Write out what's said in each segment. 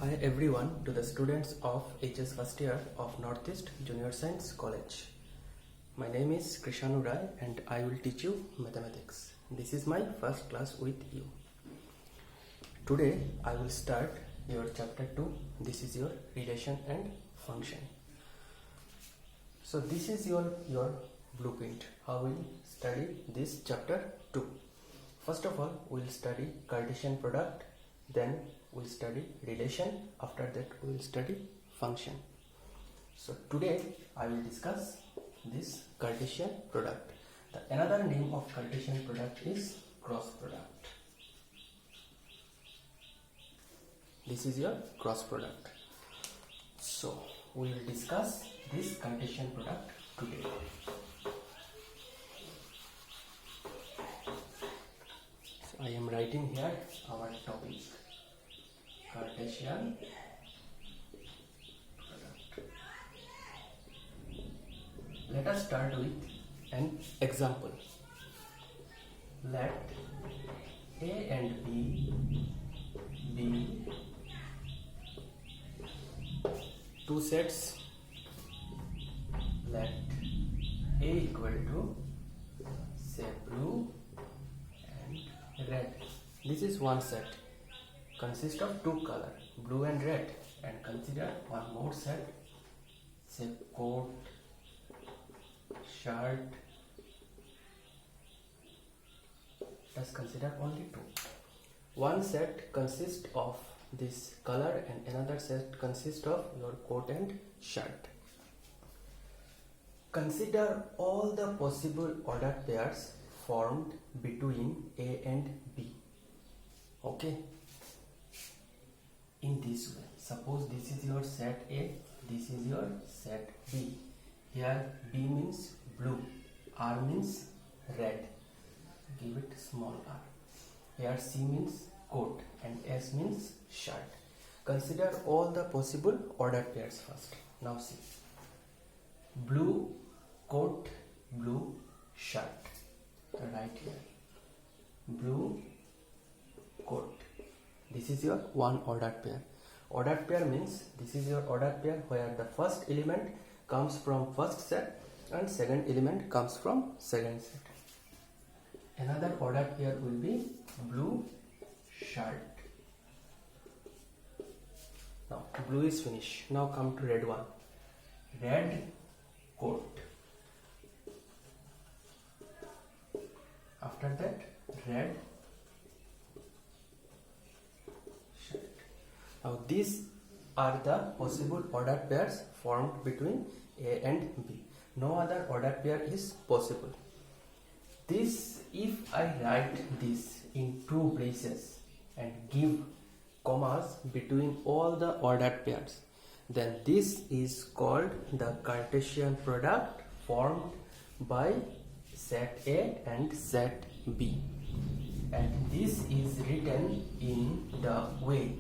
Hi everyone to the students of HS first year of Northeast Junior Science College. My name is Krishanu Rai and I will teach you mathematics. This is my first class with you. Today I will start your chapter 2. This is your relation and function. So this is your blueprint. How we will study this chapter 2. First of all, we will study Cartesian product, then we will study relation, after that we will study function. So today I will discuss this Cartesian product. The another name of Cartesian product is cross product. This is your cross product. So we will discuss this Cartesian product today. So I am writing here our topic, Cartesian product. Let us start with an example. Let A and B be two sets. Let A equal to, say, blue and red. This is one set. Consists of two colors, blue and red, and consider one more set, say coat, shirt. Let's consider only two. One set consists of this color and another set consists of your coat and shirt. Consider all the possible ordered pairs formed between A and B. Okay. In this way, suppose this is your set A, this is your set B. Here B means blue, R means red, give it small r. Here C means coat and S means shirt. Consider all the possible ordered pairs first. Now see, blue coat, blue shirt. Right here, blue coat. This is your one ordered pair. Ordered pair means this is your ordered pair where the first element comes from first set and second element comes from second set. Another ordered pair will be blue shirt. Now blue is finished. Now come to red one. Red coat. After that, red. Now these are the possible ordered pairs formed between A and B. No other ordered pair is possible. This, if I write this in two places and give commas between all the ordered pairs, then this is called the Cartesian product formed by set A and set B. And this is written in the way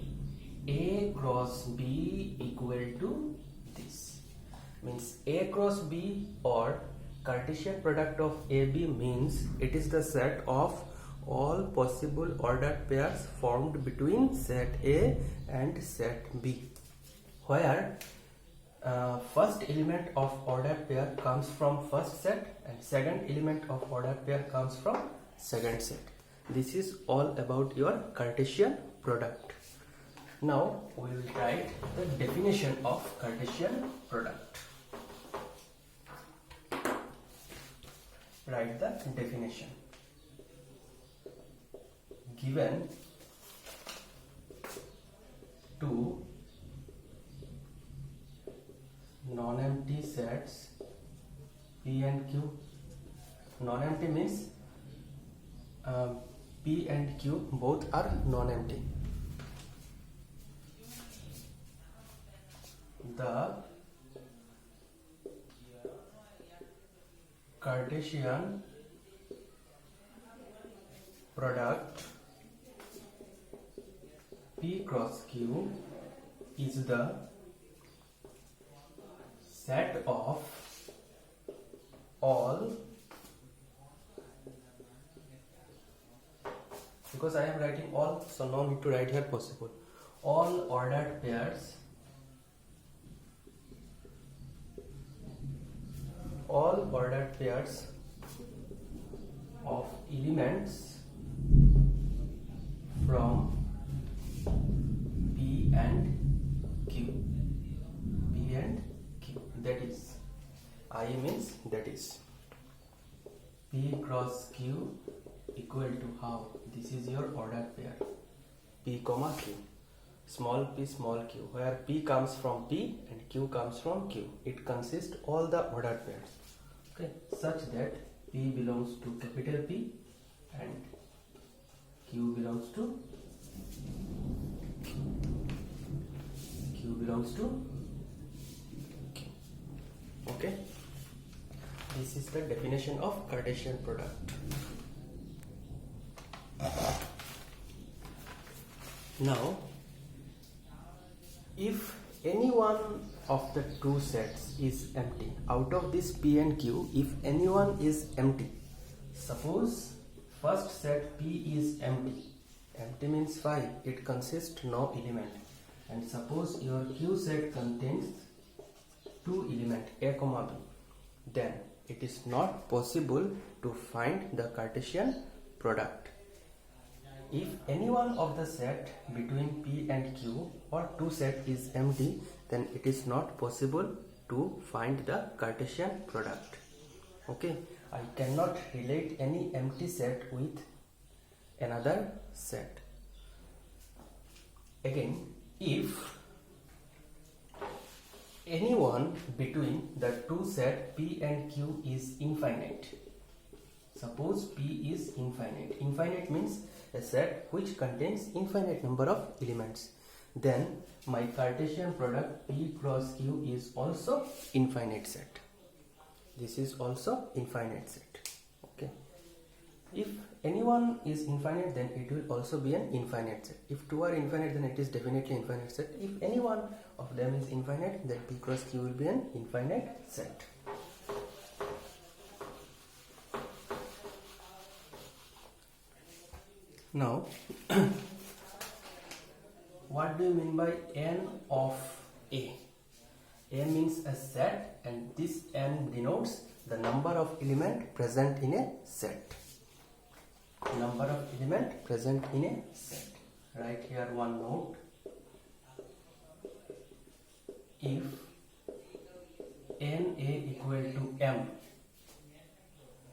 A cross B equal to this. Means A cross B or Cartesian product of AB means it is the set of all possible ordered pairs formed between set A and set B, where first element of ordered pair comes from first set and second element of ordered pair comes from second set. This is all about your Cartesian product. Now we will write the definition of Cartesian product. Write the definition. Given two non-empty sets P and Q. Non-empty means P and Q both are non-empty. The Cartesian product P cross Q is the set of all, because I am writing all, so no need to write here possible, all ordered pairs of elements from P and Q. That is, I means that is P cross Q equal to how? This is your ordered pair P comma Q, small p small q, where P comes from P and Q comes from Q. It consists all the ordered pairs, okay, such that P belongs to capital P and Q belongs to Q. Okay, this is the definition of Cartesian product. Now, if any one of the two sets is empty, out of this P and Q, if any one is empty, suppose first set P is empty means 5, it consists no element, and suppose your Q set contains two elements A comma B, then it is not possible to find the Cartesian product. If any one of the set between P and Q or two set is empty, then it is not possible to find the Cartesian product. Okay, I cannot relate any empty set with another set. Again, if anyone between the two set P and Q is infinite, suppose P is infinite. Infinite means a set which contains infinite number of elements. Then my Cartesian product P cross Q is also infinite set. This is also infinite set. Okay. If anyone is infinite, then it will also be an infinite set. If two are infinite, then it is definitely infinite set. If any one of them is infinite, then P cross Q will be an infinite set. Now, what do you mean by n of A? A means a set, and this n denotes the number of elements present in a set. Number of elements present in a set. Write here one note. If NA equal to M,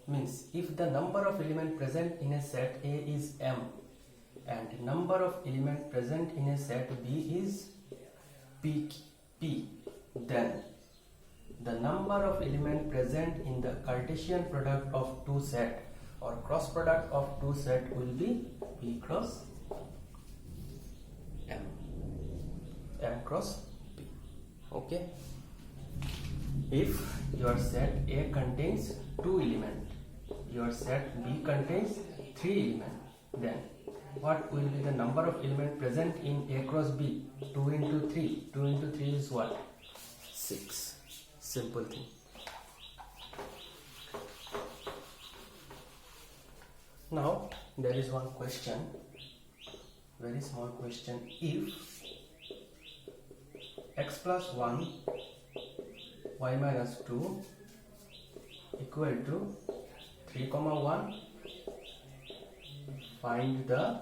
means if the number of elements present in a set A is M and number of elements present in a set B is P, then the number of elements present in the Cartesian product of two sets or cross product of two sets will be P cross M, M cross P. Okay. If your set A contains two elements, your set B contains three elements, then what will be the number of elements present in A cross B? 2 into 3. 2 into 3 is what? 6. Simple thing. Now there is one question, very small question. If x plus 1 y minus 2 equal to 3 comma 1, find the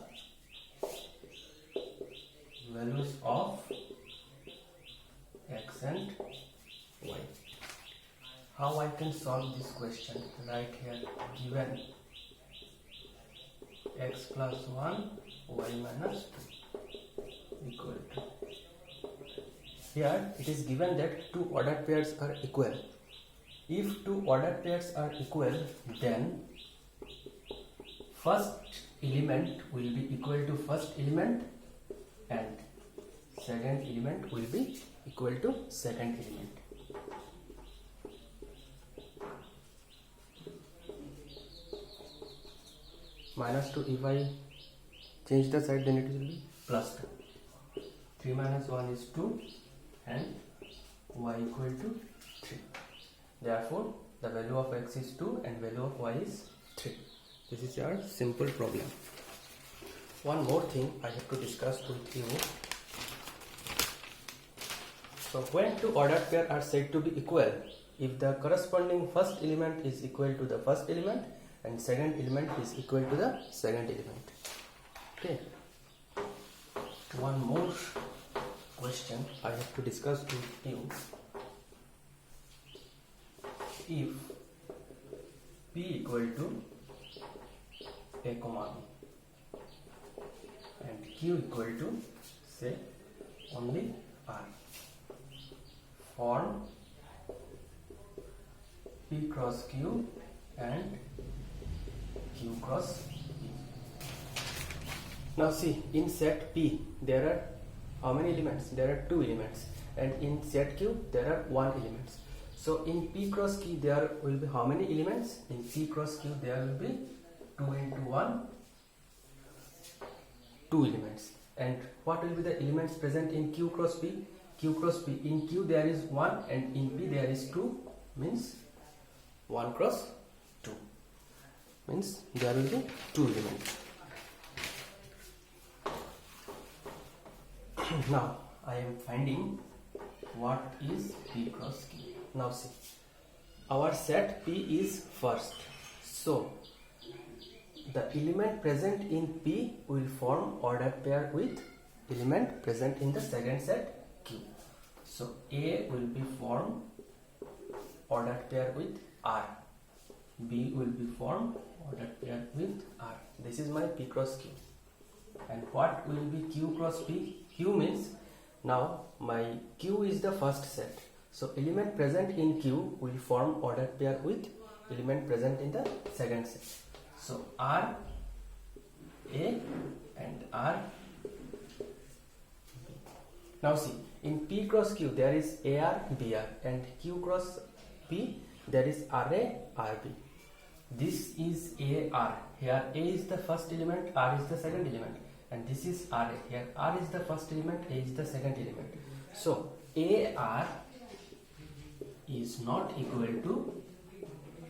values of x and y. How I can solve this question? Right here, given x plus 1 y minus 2 equal to, here it is given that two ordered pairs are equal. If two ordered pairs are equal, then first element will be equal to first element and second element will be equal to second element. Minus 2, if I change the side, then it will be plus 2. 3 minus 1 is 2 and y equal to 3. Therefore, the value of x is 2 and value of y is 3. This is your simple problem. One more thing I have to discuss with you. So when two ordered pairs are said to be equal, if the corresponding first element is equal to the first element and second element is equal to the second element. Okay. One more question I have to discuss with you. If P equal to A comma B and Q equal to say only R, form P cross Q and Q cross P. Now see, in set P there are how many elements? There are 2 elements, and in set Q there are 1 element. So in P cross Q there will be how many elements? In P cross Q there will be 2 into 1, 2 elements. And what will be the elements present in Q cross P? Q cross P, in Q there is 1 and in P there is 2, means 1 cross 2, means there will be 2 elements. Now I am finding what is P cross Q. Now see, our set P is first, so the element present in P will form ordered pair with element present in the second set Q. So A will be formed ordered pair with R, B will be formed ordered pair with R. This is my P cross Q. And what will be Q cross P? Q means, now my Q is the first set, so element present in Q will form ordered pair with element present in the second set. So R A and R B. Now see, in P cross Q there is AR BR, and Q cross P there is RA RB. This is AR. Here A is the first element, R is the second element, and this is RA. Here R is the first element, A is the second element. So AR is not equal to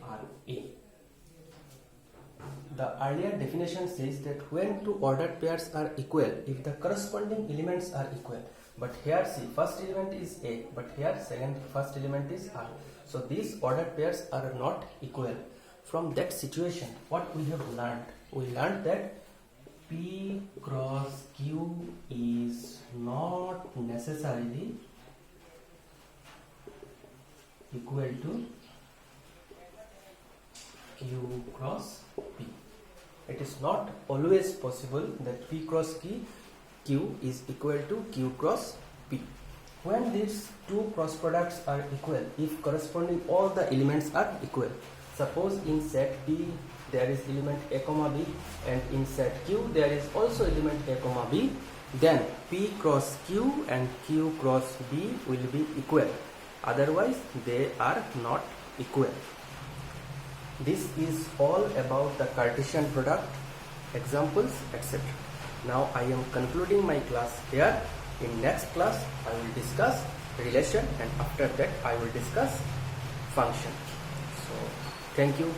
RA. The earlier definition says that when two ordered pairs are equal, if the corresponding elements are equal. But here see, first element is A, but here first element is R. So these ordered pairs are not equal. From that situation, what we have learned? We learned that P cross Q is not necessarily equal to Q cross P. It is not always possible that P cross Q is equal to Q cross P. When these two cross products are equal, if corresponding all the elements are equal, suppose in set P there is element A comma B, and in set Q there is also element A comma B, then P cross Q and Q cross B will be equal. Otherwise they are not equal. This is all about the Cartesian product, examples, etc. Now I am concluding my class here. In next class I will discuss relation, and after that I will discuss function. So thank you.